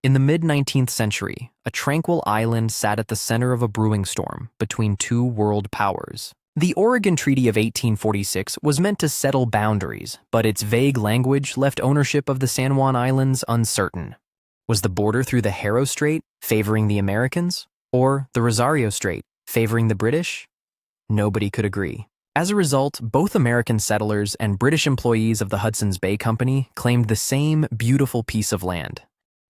In the mid-19th century, a tranquil island sat at the center of a brewing storm between two world powers. The Oregon Treaty of 1846 was meant to settle boundaries, but its vague language left ownership of the San Juan Islands uncertain. Was the border through the Haro Strait favoring the Americans, or the Rosario Strait favoring the British? Nobody could agree. As a result, both American settlers and British employees of the Hudson's Bay Company claimed the same beautiful piece of land.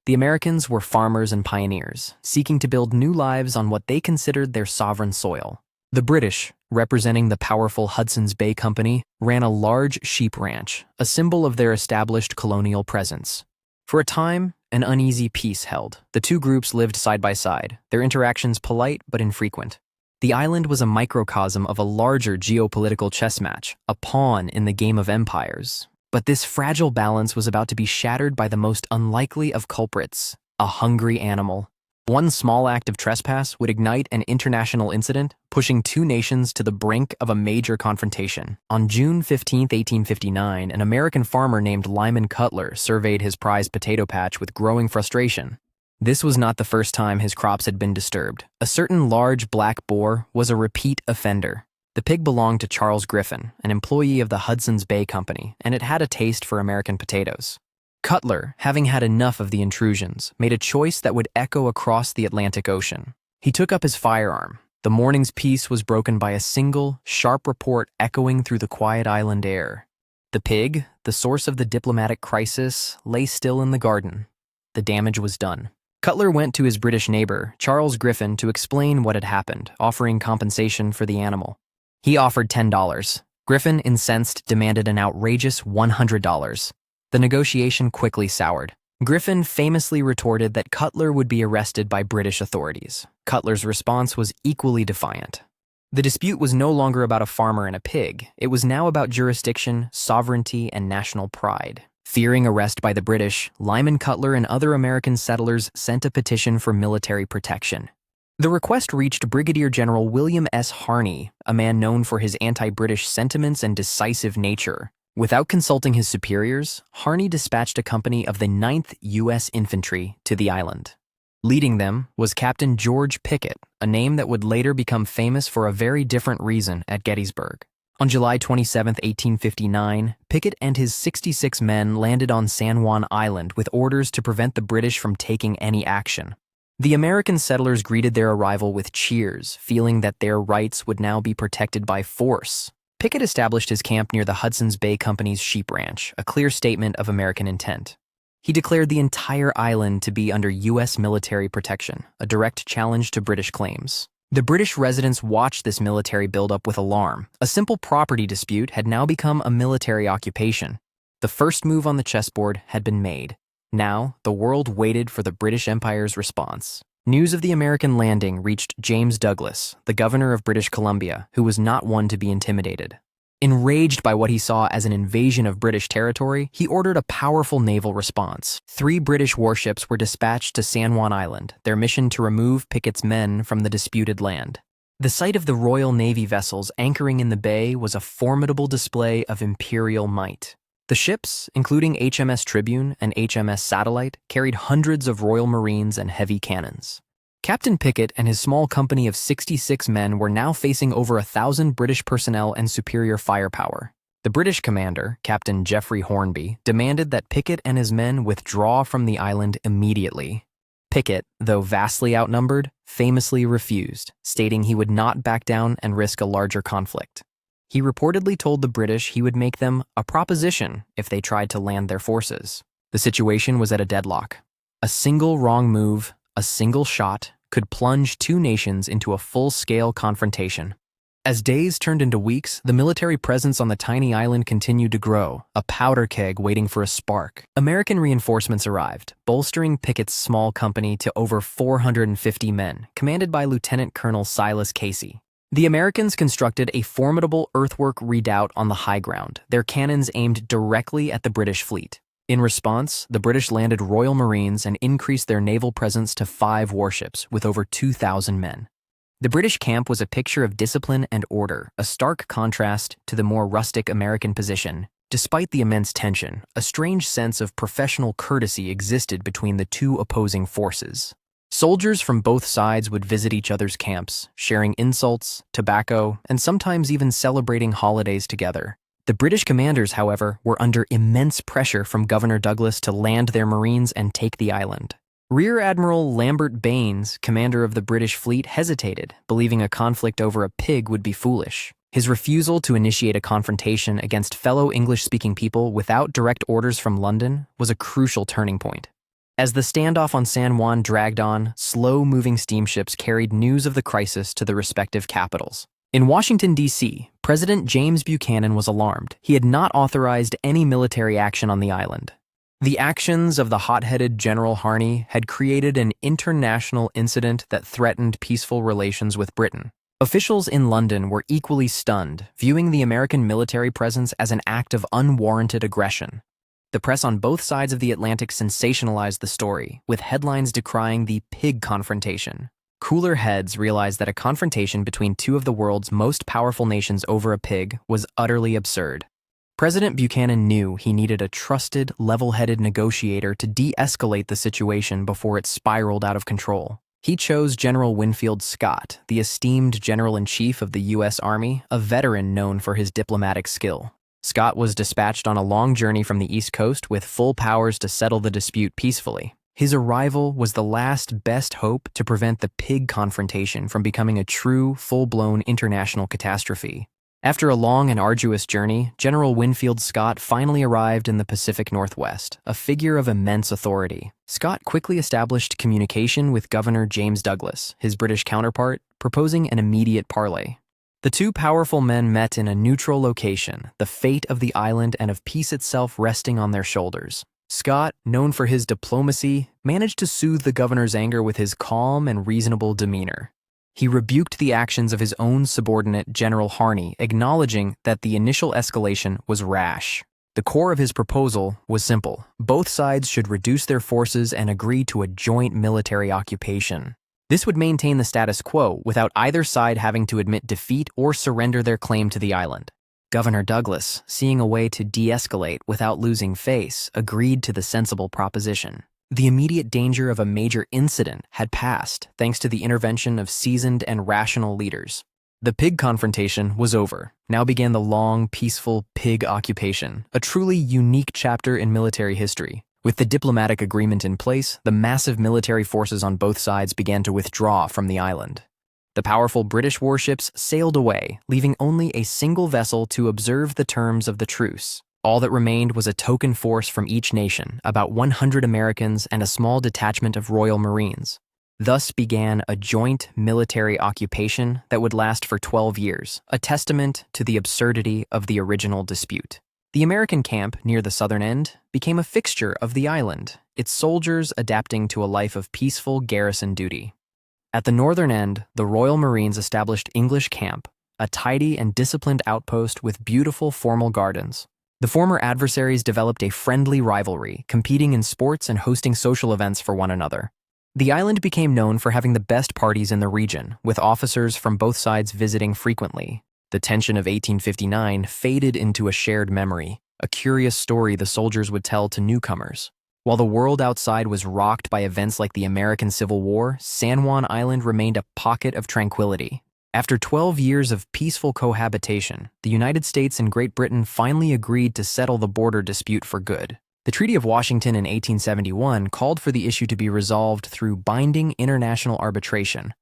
The Americans were farmers and pioneers, seeking to build new lives on what they considered their sovereign soil. The British, representing the powerful Hudson's Bay Company, ran a large sheep ranch, a symbol of their established colonial presence. For a time, an uneasy peace held. The two groups lived side by side, their interactions polite but infrequent. The island was a microcosm of a larger geopolitical chess match, a pawn in the game of empires. But this fragile balance was about to be shattered by the most unlikely of culprits, a hungry animal. One small act of trespass would ignite an international incident, pushing two nations to the brink of a major confrontation. On June 15, 1859, an American farmer named Lyman Cutlar surveyed his prized potato patch with growing frustration. This was not the first time his crops had been disturbed. A certain large black boar was a repeat offender. The pig belonged to Charles Griffin, an employee of the Hudson's Bay Company, and it had a taste for American potatoes. Cutlar, having had enough of the intrusions, made a choice that would echo across the Atlantic Ocean. He took up his firearm. The morning's peace was broken by a single, sharp report echoing through the quiet island air. The pig, the source of the diplomatic crisis, lay still in the garden. The damage was done. Cutlar went to his British neighbor, Charles Griffin, to explain what had happened, offering compensation for the animal. He offered $10. Griffin, incensed, demanded an outrageous $100. The negotiation quickly soured. Griffin famously retorted that Cutlar would be arrested by British authorities. Cutlar's response was equally defiant. The dispute was no longer about a farmer and a pig. It was now about jurisdiction, sovereignty, and national pride. Fearing arrest by the British, Lyman Cutlar and other American settlers sent a petition for military protection. The request reached Brigadier General William S. Harney, a man known for his anti-British sentiments and decisive nature. Without consulting his superiors, Harney dispatched a company of the 9th U.S. Infantry to the island. Leading them was Captain George Pickett, a name that would later become famous for a very different reason at Gettysburg. On July 27, 1859, Pickett and his 66 men landed on San Juan Island with orders to prevent the British from taking any action. The American settlers greeted their arrival with cheers, feeling that their rights would now be protected by force. Pickett established his camp near the Hudson's Bay Company's sheep ranch, a clear statement of American intent. He declared the entire island to be under U.S. military protection, a direct challenge to British claims. The British residents watched this military buildup with alarm. A simple property dispute had now become a military occupation. The first move on the chessboard had been made. Now, the world waited for the British Empire's response. News of the American landing reached James Douglas, the governor of British Columbia, who was not one to be intimidated. Enraged by what he saw as an invasion of British territory, he ordered a powerful naval response. 3 British warships were dispatched to San Juan Island, their mission to remove Pickett's men from the disputed land. The sight of the Royal Navy vessels anchoring in the bay was a formidable display of imperial might. The ships, including HMS Tribune and HMS Satellite, carried hundreds of Royal Marines and heavy cannons. Captain Pickett and his small company of 66 men were now facing over 1,000 British personnel and superior firepower. The British commander, Captain Geoffrey Hornby, demanded that Pickett and his men withdraw from the island immediately. Pickett, though vastly outnumbered, famously refused, stating he would not back down and risk a larger conflict. He reportedly told the British he would make them a proposition if they tried to land their forces. The situation was at a deadlock. A single wrong move, a single shot, could plunge two nations into a full-scale confrontation. As days turned into weeks, the military presence on the tiny island continued to grow, a powder keg waiting for a spark. American reinforcements arrived, bolstering Pickett's small company to over 450 men, commanded by Lieutenant Colonel Silas Casey. The Americans constructed a formidable earthwork redoubt on the high ground, their cannons aimed directly at the British fleet. In response, the British landed Royal Marines and increased their naval presence to 5 warships with over 2,000 men. The British camp was a picture of discipline and order, a stark contrast to the more rustic American position. Despite the immense tension, a strange sense of professional courtesy existed between the two opposing forces. Soldiers from both sides would visit each other's camps, sharing insults, tobacco, and sometimes even celebrating holidays together. The British commanders, however, were under immense pressure from Governor Douglas to land their Marines and take the island. Rear Admiral Lambert Baines, commander of the British fleet, hesitated, believing a conflict over a pig would be foolish. His refusal to initiate a confrontation against fellow English-speaking people without direct orders from London was a crucial turning point. As the standoff on San Juan dragged on, slow-moving steamships carried news of the crisis to the respective capitals. In Washington, D.C., President James Buchanan was alarmed. He had not authorized any military action on the island. The actions of the hot-headed General Harney had created an international incident that threatened peaceful relations with Britain. Officials in London were equally stunned, viewing the American military presence as an act of unwarranted aggression. The press on both sides of the Atlantic sensationalized the story, with headlines decrying the pig confrontation. Cooler heads realized that a confrontation between two of the world's most powerful nations over a pig was utterly absurd. President Buchanan knew he needed a trusted, level-headed negotiator to de-escalate the situation before it spiraled out of control. He chose General Winfield Scott, the esteemed General-in-Chief of the U.S. Army, a veteran known for his diplomatic skill. Scott was dispatched on a long journey from the East Coast with full powers to settle the dispute peacefully. His arrival was the last best hope to prevent the pig confrontation from becoming a true, full-blown international catastrophe. After a long and arduous journey, General Winfield Scott finally arrived in the Pacific Northwest, a figure of immense authority. Scott quickly established communication with Governor James Douglas, his British counterpart, proposing an immediate parley. The two powerful men met in a neutral location, the fate of the island and of peace itself resting on their shoulders. Scott, known for his diplomacy, managed to soothe the governor's anger with his calm and reasonable demeanor. He rebuked the actions of his own subordinate, General Harney, acknowledging that the initial escalation was rash. The core of his proposal was simple. Both sides should reduce their forces and agree to a joint military occupation. This would maintain the status quo without either side having to admit defeat or surrender their claim to the island. Governor Douglas, seeing a way to de-escalate without losing face, agreed to the sensible proposition. The immediate danger of a major incident had passed thanks to the intervention of seasoned and rational leaders. The pig confrontation was over. Now began the long, peaceful pig occupation, a truly unique chapter in military history. With the diplomatic agreement in place, the massive military forces on both sides began to withdraw from the island. The powerful British warships sailed away, leaving only a single vessel to observe the terms of the truce. All that remained was a token force from each nation, about 100 Americans and a small detachment of Royal Marines. Thus began a joint military occupation that would last for 12 years, a testament to the absurdity of the original dispute. The American camp near the southern end became a fixture of the island, its soldiers adapting to a life of peaceful garrison duty. At the northern end, the Royal Marines established English Camp, a tidy and disciplined outpost with beautiful formal gardens. The former adversaries developed a friendly rivalry, competing in sports and hosting social events for one another. The island became known for having the best parties in the region, with officers from both sides visiting frequently. The tension of 1859 faded into a shared memory, a curious story the soldiers would tell to newcomers. While the world outside was rocked by events like the American Civil War, San Juan Island remained a pocket of tranquility. After 12 years of peaceful cohabitation, the United States and Great Britain finally agreed to settle the border dispute for good. The Treaty of Washington in 1871 called for the issue to be resolved through binding international arbitration.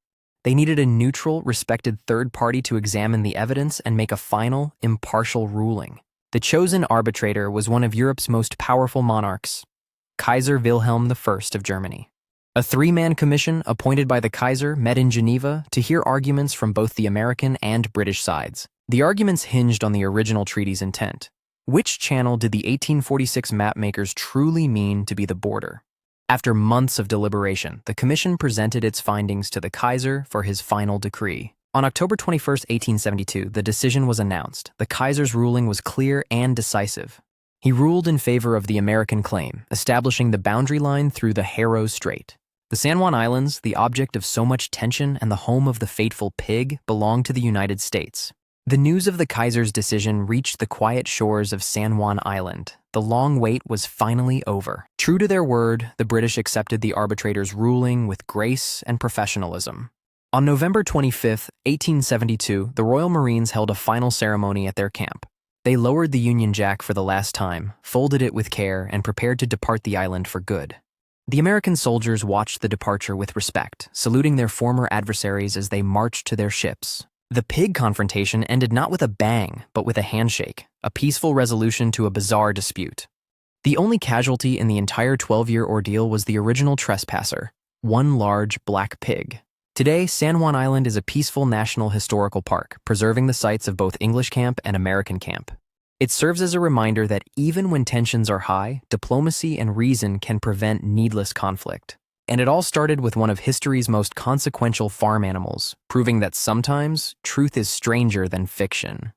They needed a neutral, respected third party to examine the evidence and make a final, impartial ruling. The chosen arbitrator was one of Europe's most powerful monarchs, Kaiser Wilhelm I of Germany. A three-man commission appointed by the Kaiser met in Geneva to hear arguments from both the American and British sides. The arguments hinged on the original treaty's intent. Which channel did the 1846 mapmakers truly mean to be the border? After months of deliberation, the commission presented its findings to the Kaiser for his final decree. On October 21, 1872, the decision was announced. The Kaiser's ruling was clear and decisive. He ruled in favor of the American claim, establishing the boundary line through the Haro Strait. The San Juan Islands, the object of so much tension and the home of the fateful pig, belonged to the United States. The news of the Kaiser's decision reached the quiet shores of San Juan Island. The long wait was finally over. True to their word, the British accepted the arbitrator's ruling with grace and professionalism. On November 25, 1872, the Royal Marines held a final ceremony at their camp. They lowered the Union Jack for the last time, folded it with care, and prepared to depart the island for good. The American soldiers watched the departure with respect, saluting their former adversaries as they marched to their ships. The pig confrontation ended not with a bang, but with a handshake, a peaceful resolution to a bizarre dispute. The only casualty in the entire 12-year ordeal was the original trespasser, one large black pig. Today, San Juan Island is a peaceful national historical park, preserving the sites of both English camp and American camp. It serves as a reminder that even when tensions are high, diplomacy and reason can prevent needless conflict. And it all started with one of history's most consequential farm animals, proving that sometimes truth is stranger than fiction.